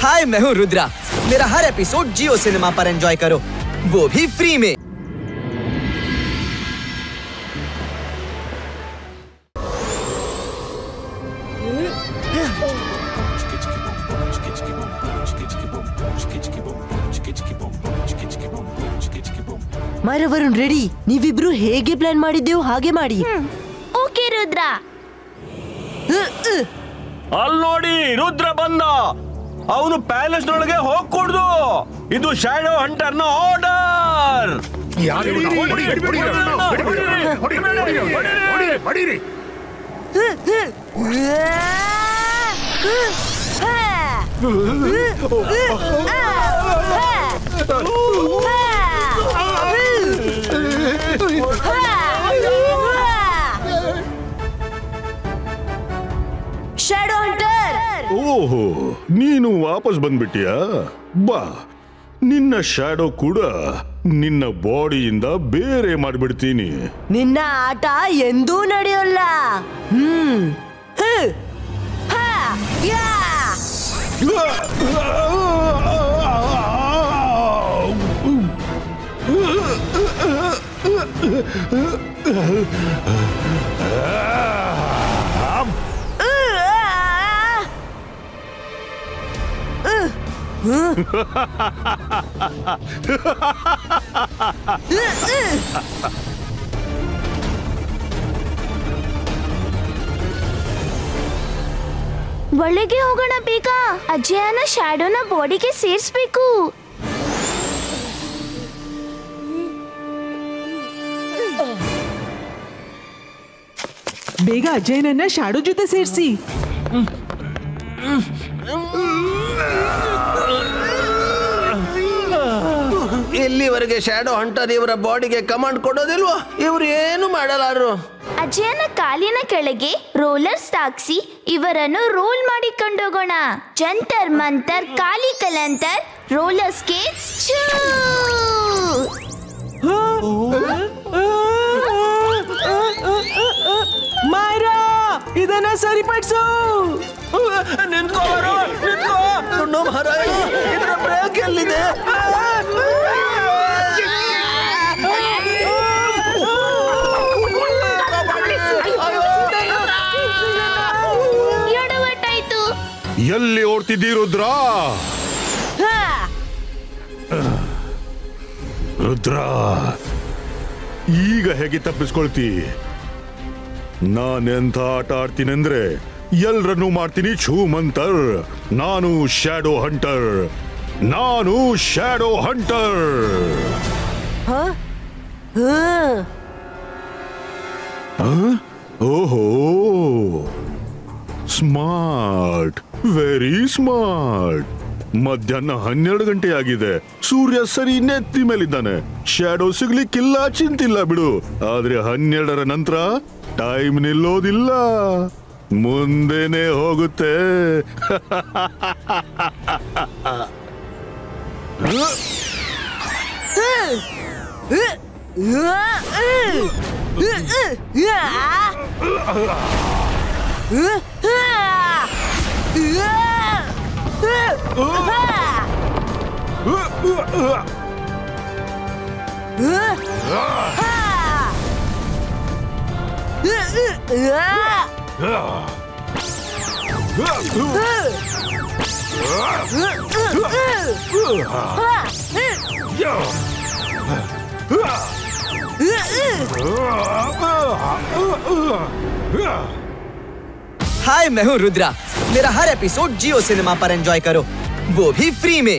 हाय, मैं हूँ रुद्रा। मेरा हर एपिसोड जियो सिनेमा पर एंजॉय करो, वो भी फ्री में। ಮಾರ ವರುಣ್ ರೆಡಿ. ನೀವಿಬ್ರು ಹೇಗೆ ಪ್ಲಾನ್ ಮಾಡಿದ್ದೇವು ಹಾಗೆ ಮಾಡಿ. ಓಕೆ ರುದ್ರ. ಅಲ್ಲಿ ನೋಡಿ, ರುದ್ರ ಬಂದ. ಅವನು ಪ್ಯಾಲೇಸ್ ನೊಳಗೆ ಹೋಗ್ಕೊಡ್ದು. ಇದು ಶ್ಯಾಡೋ ಹಂಟರ್ ನ ಆರ್ಡರ್. Shadow hunter. ಓಹೋ, ನೀನು ವಾಪಸ್ ಬಂದ್ಬಿಟ್ಟಿಯಾ? ಬಾ, ನಿನ್ನ ಶ್ಯಾಡೋ ಕೂಡ ನಿನ್ನ ಬಾಡಿಯಿಂದ ಬೇರೆ ಮಾಡ್ಬಿಡ್ತೀನಿ. ನಿನ್ನ ಆಟ ಎಂದೂ ನಡೆಯೋಲ್ಲ. ಒಳಗೆ ಹೋಗೋಣ ಬೇಗ. ಅಜಯನ ಶ್ಯಾಡೋನ ಬಾಡಿಗೆ ಸೇರಿಸಬೇಕು. ಬೇಗ ಅಜಯನನ್ನ ಶ್ಯಾಡೋ ಜೊತೆ ಸೇರಿಸಿ. ಇಲ್ಲಿವರೆಗೆ ಶ್ಯಾಡೋ ಹಂಟರ್ ಇವರ ಬಾಡಿಗೆ ಕಮಾಂಡ್ ಕೊಡೋದಿಲ್ವಾ? ಇವ್ರು ಏನು ಮಾಡಲಾರು. ಅಜಯನ ಕಾಲಿನ ಕೆಳಗೆ ರೋಲರ್ಸ್ ತಾಕ್ಸಿ ಇವರನ್ನು ರೋಲ್ ಮಾಡಿ ಕೊಂಡೋಗೋಣ. ಜಂತರ್ ಮಂತರ್, ಕಾಲಿ ಕಲಂತರ್, ರೋಲರ್ ಸ್ಕೇಟ್ಸ್. ಮಾರಾ, ಇದನ್ನ ಸರಿಪಡಿಸು. ನಿಂತ್ಕೋ ಮಹಾರಾಜ, ಇದರ ಬ್ರೇಕ್ ಎಲ್ಲಿದೆ? ಎಡವಟ್ಟಾಯ್ತು. ಎಲ್ಲಿ ಓಡ್ತಿದ್ದೀ ರುದ್ರ? ರುದ್ರ, ಈಗ ಹೇಗೆ ತಪ್ಪಿಸ್ಕೊಳ್ತಿ? ನಾನೆಂಥ ಆಟ ಆಡ್ತೀನಂದ್ರೆ ಎಲ್ರನ್ನೂ ಮಾಡ್ತೀನಿ ಛೂ ಮಂತರ್. ನಾನು ಶ್ಯಾಡೋ ಹಂಟರ್. ಓಹೋ, ಸ್ಮಾರ್ಟ್, ವೆರಿ ಸ್ಮಾರ್ಟ್. ಮಧ್ಯಾಹ್ನ 12 ಗಂಟೆ ಆಗಿದೆ. ಸೂರ್ಯ ಸರಿ ನೆತ್ತಿ ಮೇಲಿದ್ದಾನೆ. ಶ್ಯಾಡೋ ಸಿಗ್ಲಿಕ್ಕಿಲ್ಲ, ಚಿಂತಿಲ್ಲ ಬಿಡು. ಆದ್ರೆ 12ರ ನಂತರ ಟೈಮ್ ನಿಲ್ಲೋದಿಲ್ಲ, ಮುಂದೆನೆ ಹೋಗುತ್ತೆ. हाय, मैं हूँ रुद्रा। मेरा हर एपिसोड जियो सिनेमा पर एंजॉय करो, वो भी फ्री में।